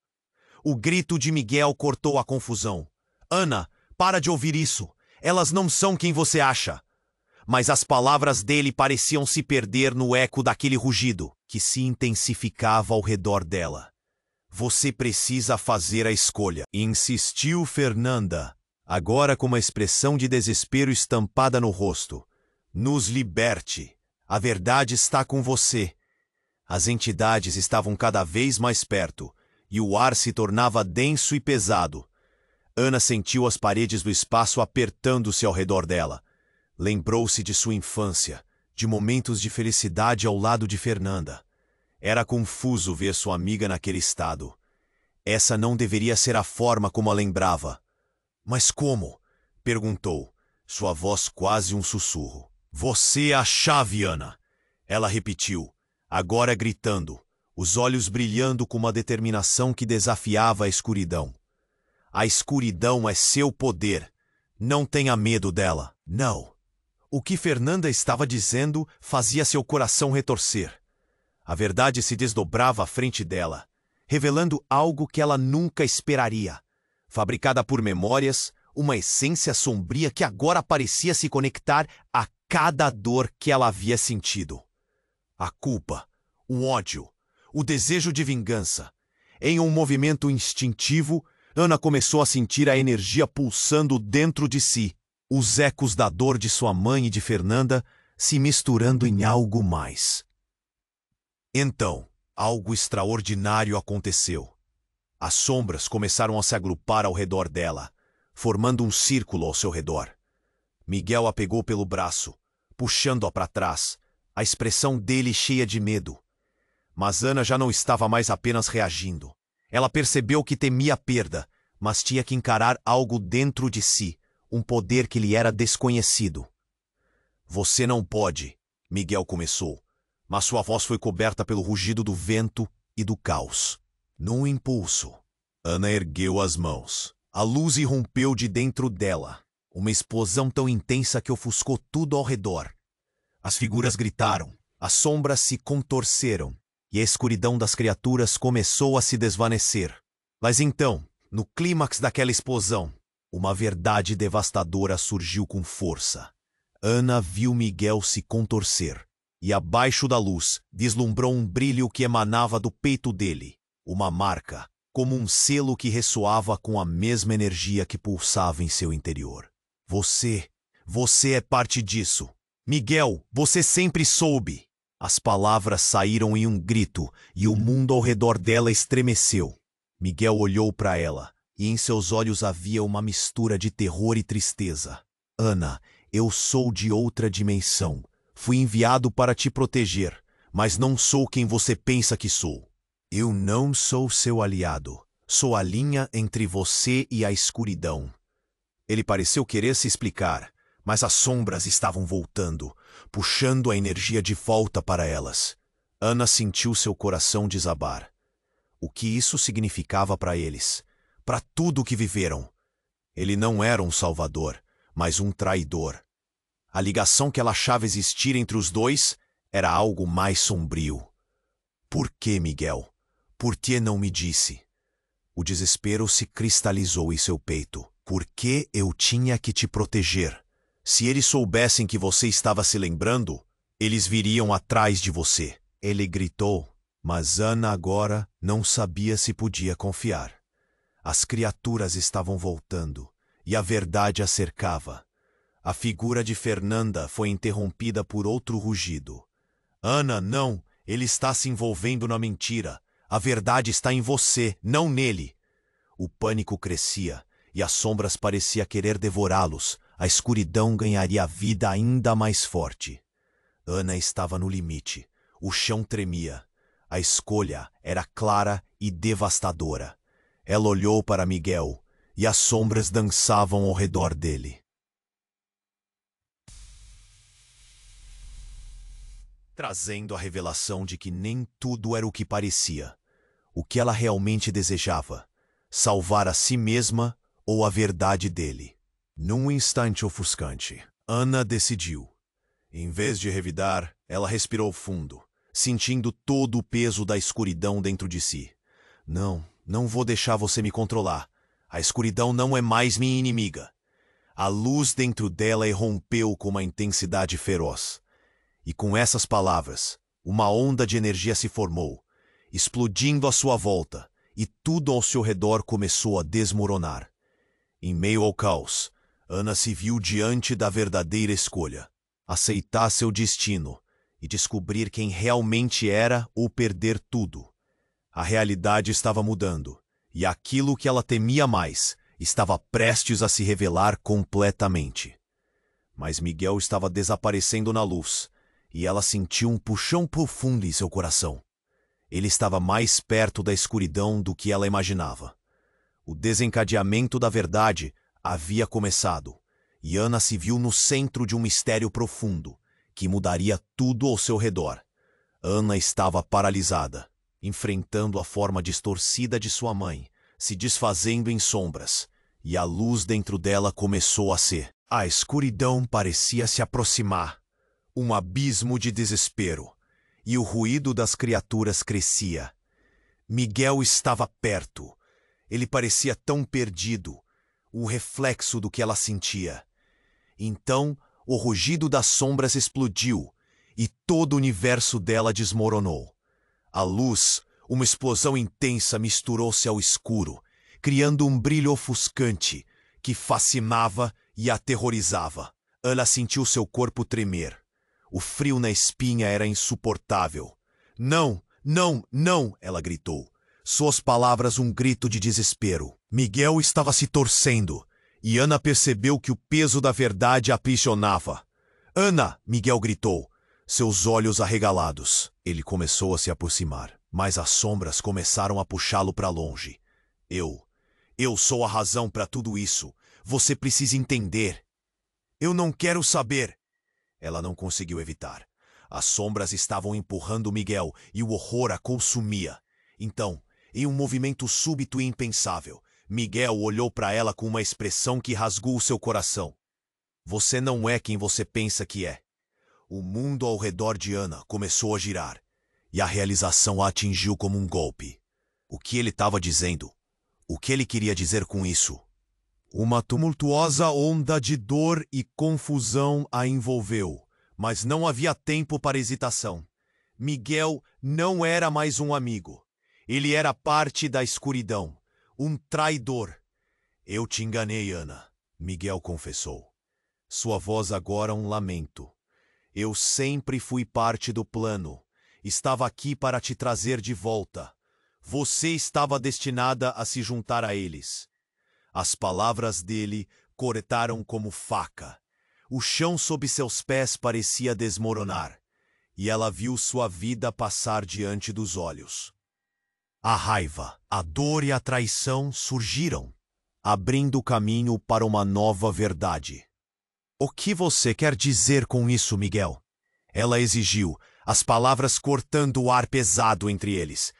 A: O grito de Miguel cortou a confusão. "Ana, para de ouvir isso. Elas não são quem você acha." Mas as palavras dele pareciam se perder no eco daquele rugido, que se intensificava ao redor dela. "Você precisa fazer a escolha", insistiu Fernanda, agora com uma expressão de desespero estampada no rosto. "Nos liberte. A verdade está com você." As entidades estavam cada vez mais perto, e o ar se tornava denso e pesado. Ana sentiu as paredes do espaço apertando-se ao redor dela. Lembrou-se de sua infância, de momentos de felicidade ao lado de Fernanda. Era confuso ver sua amiga naquele estado. Essa não deveria ser a forma como a lembrava. "Mas como?" perguntou, sua voz quase um sussurro. "Você é a chave, Ana!" Ela repetiu, agora gritando, os olhos brilhando com uma determinação que desafiava a escuridão. "A escuridão é seu poder. Não tenha medo dela." Não. O que Fernanda estava dizendo fazia seu coração retorcer. A verdade se desdobrava à frente dela, revelando algo que ela nunca esperaria. Fabricada por memórias, uma essência sombria que agora parecia se conectar a cada dor que ela havia sentido. A culpa, o ódio, o desejo de vingança. Em um movimento instintivo, Ana começou a sentir a energia pulsando dentro de si, os ecos da dor de sua mãe e de Fernanda se misturando em algo mais. Então, algo extraordinário aconteceu. As sombras começaram a se agrupar ao redor dela, formando um círculo ao seu redor. Miguel a pegou pelo braço, puxando-a para trás, a expressão dele cheia de medo. Mas Ana já não estava mais apenas reagindo. Ela percebeu que temia a perda, mas tinha que encarar algo dentro de si, um poder que lhe era desconhecido. "Você não pode", Miguel começou, mas sua voz foi coberta pelo rugido do vento e do caos. Num impulso, Ana ergueu as mãos. A luz irrompeu de dentro dela, uma explosão tão intensa que ofuscou tudo ao redor. As figuras gritaram, as sombras se contorceram, e a escuridão das criaturas começou a se desvanecer. Mas então, no clímax daquela explosão, uma verdade devastadora surgiu com força. Ana viu Miguel se contorcer, e abaixo da luz vislumbrou um brilho que emanava do peito dele, uma marca, como um selo que ressoava com a mesma energia que pulsava em seu interior. Você é parte disso. Miguel, você sempre soube." As palavras saíram em um grito, e o mundo ao redor dela estremeceu. Miguel olhou para ela, e em seus olhos havia uma mistura de terror e tristeza. Ana, eu sou de outra dimensão. Fui enviado para te proteger, mas não sou quem você pensa que sou. Eu não sou seu aliado. Sou a linha entre você e a escuridão. Ele pareceu querer se explicar, mas as sombras estavam voltando, puxando a energia de volta para elas. Ana sentiu seu coração desabar. O que isso significava para eles? Para tudo o que viveram? Ele não era um salvador, mas um traidor. A ligação que ela achava existir entre os dois era algo mais sombrio. Por que, Miguel? Por que não me disse? O desespero se cristalizou em seu peito. Por que eu tinha que te proteger? Se eles soubessem que você estava se lembrando, eles viriam atrás de você. Ele gritou, mas Ana agora não sabia se podia confiar. As criaturas estavam voltando, e a verdade a cercava. A figura de Fernanda foi interrompida por outro rugido. Ana, não! Ele está se envolvendo na mentira. A verdade está em você, não nele. O pânico crescia, e as sombras pareciam querer devorá-los. A escuridão ganharia vida ainda mais forte. Ana estava no limite. O chão tremia. A escolha era clara e devastadora. Ela olhou para Miguel, e as sombras dançavam ao redor dele. Trazendo a revelação de que nem tudo era o que parecia. O que ela realmente desejava: salvar a si mesma ou a verdade dele. Num instante ofuscante, Ana decidiu. Em vez de revidar, ela respirou fundo, sentindo todo o peso da escuridão dentro de si. Não vou deixar você me controlar. A escuridão não é mais minha inimiga. A luz dentro dela irrompeu com uma intensidade feroz. E com essas palavras, uma onda de energia se formou, explodindo à sua volta, e tudo ao seu redor começou a desmoronar. Em meio ao caos, Ana se viu diante da verdadeira escolha: aceitar seu destino e descobrir quem realmente era ou perder tudo. A realidade estava mudando, e aquilo que ela temia mais estava prestes a se revelar completamente. Mas Miguel estava desaparecendo na luz, e ela sentiu um puxão profundo em seu coração. Ele estava mais perto da escuridão do que ela imaginava. O desencadeamento da verdade havia começado, e Ana se viu no centro de um mistério profundo, que mudaria tudo ao seu redor. Ana estava paralisada, enfrentando a forma distorcida de sua mãe, se desfazendo em sombras, e a luz dentro dela começou a ser. A escuridão parecia se aproximar, um abismo de desespero, e o ruído das criaturas crescia. Miguel estava perto. Ele parecia tão perdido, o reflexo do que ela sentia. Então, o rugido das sombras explodiu, e todo o universo dela desmoronou. A luz, uma explosão intensa, misturou-se ao escuro, criando um brilho ofuscante que fascinava e aterrorizava. Ana sentiu seu corpo tremer. O frio na espinha era insuportável. Não, não, não, ela gritou. Suas palavras um grito de desespero. Miguel estava se torcendo, e Ana percebeu que o peso da verdade a aprisionava. Ana, Miguel gritou, seus olhos arregalados. Ele começou a se aproximar, mas as sombras começaram a puxá-lo para longe. Eu sou a razão para tudo isso. Você precisa entender. Eu não quero saber. Ela não conseguiu evitar. As sombras estavam empurrando Miguel e o horror a consumia. Então, em um movimento súbito e impensável, Miguel olhou para ela com uma expressão que rasgou seu coração. Você não é quem você pensa que é. O mundo ao redor de Ana começou a girar, e a realização a atingiu como um golpe. O que ele estava dizendo? O que ele queria dizer com isso? Uma tumultuosa onda de dor e confusão a envolveu, mas não havia tempo para hesitação. Miguel não era mais um amigo. Ele era parte da escuridão, um traidor. Eu te enganei, Ana, Miguel confessou. Sua voz agora um lamento. Eu sempre fui parte do plano. Estava aqui para te trazer de volta. Você estava destinada a se juntar a eles. As palavras dele cortaram como faca, O chão sob seus pés parecia desmoronar, e ela viu sua vida passar diante dos olhos. A raiva, a dor e a traição surgiram, abrindo caminho para uma nova verdade. O que você quer dizer com isso, Miguel? Ela exigiu, as palavras cortando o ar pesado entre eles.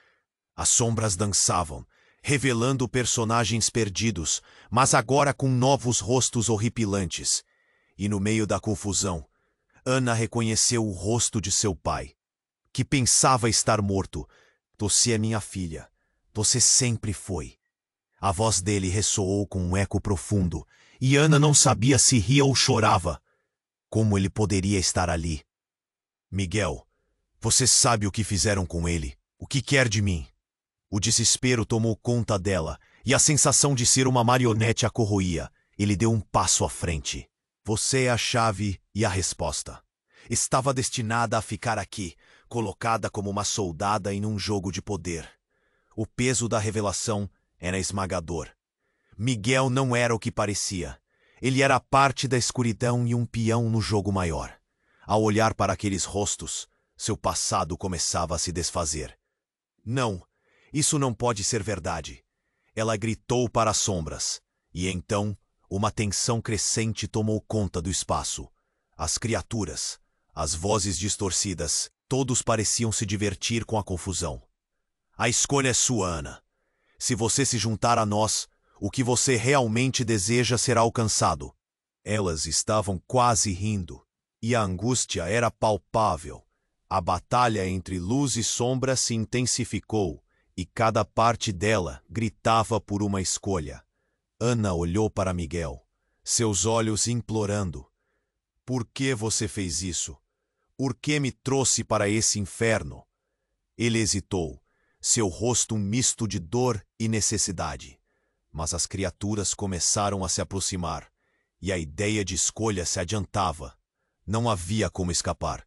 A: As sombras dançavam, revelando personagens perdidos, mas agora com novos rostos horripilantes. E no meio da confusão, Ana reconheceu o rosto de seu pai, que pensava estar morto. Você é minha filha. Você sempre foi. A voz dele ressoou com um eco profundo, e Ana não sabia se ria ou chorava. Como ele poderia estar ali? Miguel, você sabe o que fizeram com ele? O que quer de mim? O desespero tomou conta dela, e a sensação de ser uma marionete a corroía. Ele deu um passo à frente. Você é a chave e a resposta. Estava destinada a ficar aqui, colocada como uma soldada em um jogo de poder. O peso da revelação era esmagador. Miguel não era o que parecia. Ele era parte da escuridão e um peão no jogo maior. Ao olhar para aqueles rostos, seu passado começava a se desfazer. Não, isso não pode ser verdade. Ela gritou para as sombras, e então uma tensão crescente tomou conta do espaço. As criaturas, as vozes distorcidas, todos pareciam se divertir com a confusão. A escolha é sua, Ana. Se você se juntar a nós, o que você realmente deseja será alcançado. Elas estavam quase rindo, e a angústia era palpável. A batalha entre luz e sombra se intensificou, e cada parte dela gritava por uma escolha. Ana olhou para Miguel, seus olhos implorando. Por que você fez isso? Por que me trouxe para esse inferno? Ele hesitou, seu rosto um misto de dor e necessidade. Mas as criaturas começaram a se aproximar, e a ideia de escolha se adiantava. Não havia como escapar.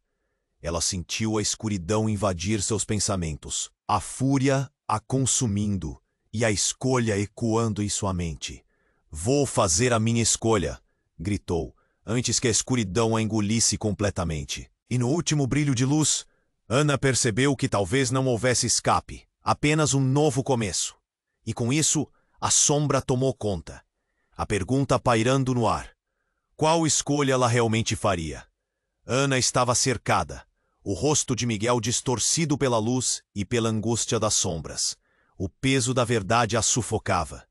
A: Ela sentiu a escuridão invadir seus pensamentos, a fúria a consumindo e a escolha ecoando em sua mente. Vou fazer a minha escolha, gritou, antes que a escuridão a engolisse completamente. E no último brilho de luz, Ana percebeu que talvez não houvesse escape, apenas um novo começo. E com isso, a sombra tomou conta, a pergunta pairando no ar. Qual escolha ela realmente faria? Ana estava cercada, o rosto de Miguel distorcido pela luz e pela angústia das sombras. O peso da verdade a sufocava.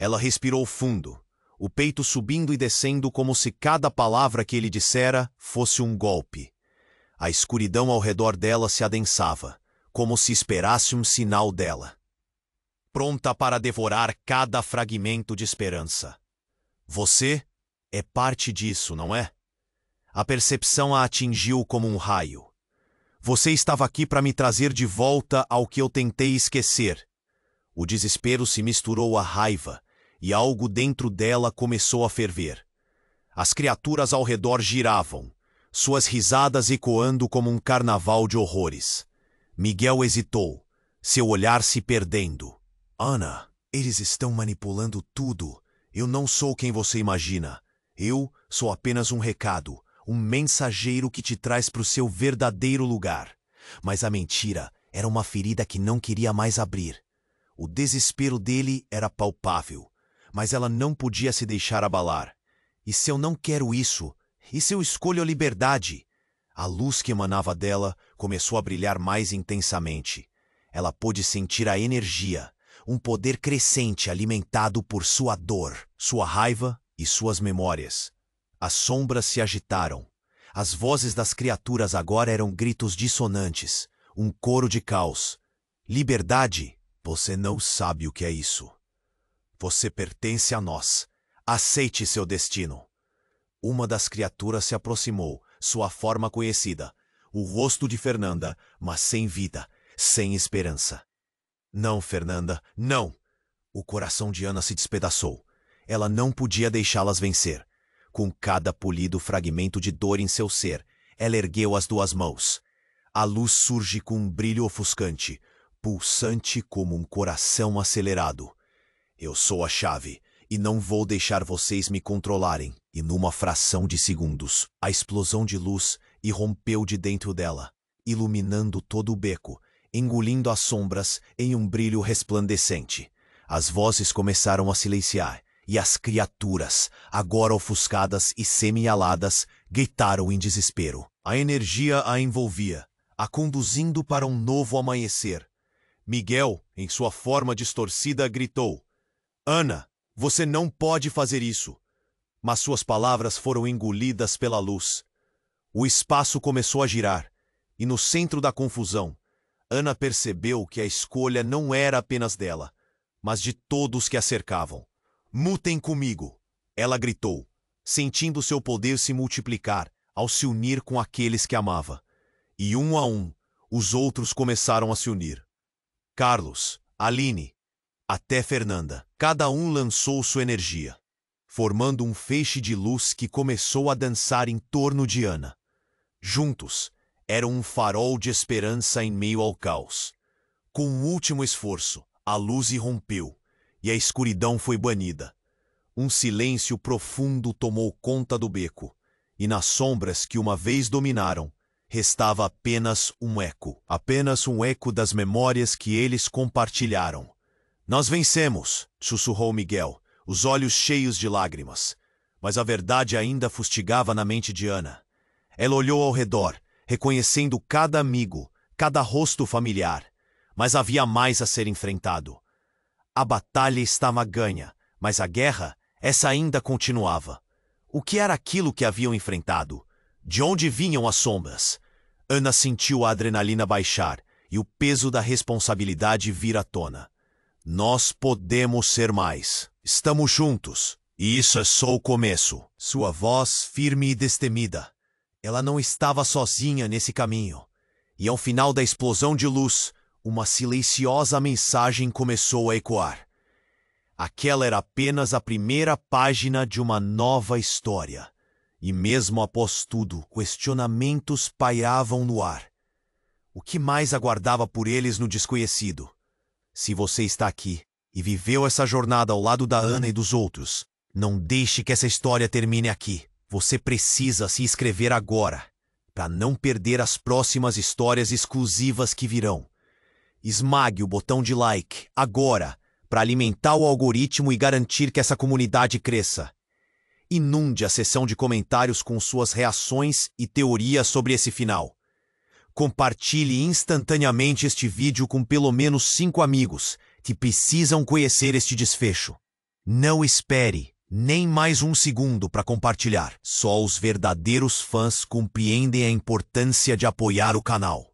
A: Ela respirou fundo, o peito subindo e descendo como se cada palavra que ele dissera fosse um golpe. A escuridão ao redor dela se adensava, como se esperasse um sinal dela, pronta para devorar cada fragmento de esperança. Você é parte disso, não é? A percepção a atingiu como um raio. Você estava aqui para me trazer de volta ao que eu tentei esquecer. O desespero se misturou à raiva, e algo dentro dela começou a ferver. As criaturas ao redor giravam, suas risadas ecoando como um carnaval de horrores. Miguel hesitou, seu olhar se perdendo. Ana, eles estão manipulando tudo. Eu não sou quem você imagina. Eu sou apenas um recado, um mensageiro que te traz para o seu verdadeiro lugar. Mas a mentira era uma ferida que não queria mais abrir. O desespero dele era palpável, mas ela não podia se deixar abalar. E se eu não quero isso? E se eu escolho a liberdade? A luz que emanava dela começou a brilhar mais intensamente. Ela pôde sentir a energia, um poder crescente alimentado por sua dor, sua raiva e suas memórias. As sombras se agitaram. As vozes das criaturas agora eram gritos dissonantes, um coro de caos. Liberdade? Você não sabe o que é isso. Você pertence a nós. Aceite seu destino. Uma das criaturas se aproximou, sua forma conhecida, o rosto de Fernanda, mas sem vida, sem esperança. Não, Fernanda, não! O coração de Ana se despedaçou. Ela não podia deixá-las vencer. Com cada polido fragmento de dor em seu ser, ela ergueu as duas mãos. A luz surge com um brilho ofuscante, pulsante como um coração acelerado. Eu sou a chave, e não vou deixar vocês me controlarem. E numa fração de segundos, a explosão de luz irrompeu de dentro dela, iluminando todo o beco, engolindo as sombras em um brilho resplandecente. As vozes começaram a silenciar, e as criaturas, agora ofuscadas e semi-aladas, gritaram em desespero. A energia a envolvia, a conduzindo para um novo amanhecer. Miguel, em sua forma distorcida, gritou: "Ana, você não pode fazer isso!" Mas suas palavras foram engolidas pela luz. O espaço começou a girar, e no centro da confusão, Ana percebeu que a escolha não era apenas dela, mas de todos que a cercavam. "Mutem comigo!" ela gritou, sentindo seu poder se multiplicar ao se unir com aqueles que amava. E um a um, os outros começaram a se unir. Carlos, Aline, até Fernanda. Cada um lançou sua energia, formando um feixe de luz que começou a dançar em torno de Ana. Juntos, eram um farol de esperança em meio ao caos. Com um último esforço, a luz irrompeu, e a escuridão foi banida. Um silêncio profundo tomou conta do beco, e nas sombras que uma vez dominaram, restava apenas um eco das memórias que eles compartilharam. "Nós vencemos", sussurrou Miguel, os olhos cheios de lágrimas. Mas a verdade ainda fustigava na mente de Ana. Ela olhou ao redor, reconhecendo cada amigo, cada rosto familiar. Mas havia mais a ser enfrentado. A batalha estava ganha, mas a guerra, essa ainda continuava. O que era aquilo que haviam enfrentado? De onde vinham as sombras? Ana sentiu a adrenalina baixar e o peso da responsabilidade vir à tona. "Nós podemos ser mais. Estamos juntos. E isso é só o começo." Sua voz firme e destemida. Ela não estava sozinha nesse caminho. E ao final da explosão de luz, uma silenciosa mensagem começou a ecoar. Aquela era apenas a primeira página de uma nova história. E mesmo após tudo, questionamentos pairavam no ar. O que mais aguardava por eles no desconhecido? Se você está aqui e viveu essa jornada ao lado da Ana e dos outros, não deixe que essa história termine aqui. Você precisa se inscrever agora, para não perder as próximas histórias exclusivas que virão. Esmague o botão de like agora, para alimentar o algoritmo e garantir que essa comunidade cresça. Inunde a seção de comentários com suas reações e teorias sobre esse final. Compartilhe instantaneamente este vídeo com pelo menos 5 amigos que precisam conhecer este desfecho. Não espere nem mais um segundo para compartilhar. Só os verdadeiros fãs compreendem a importância de apoiar o canal.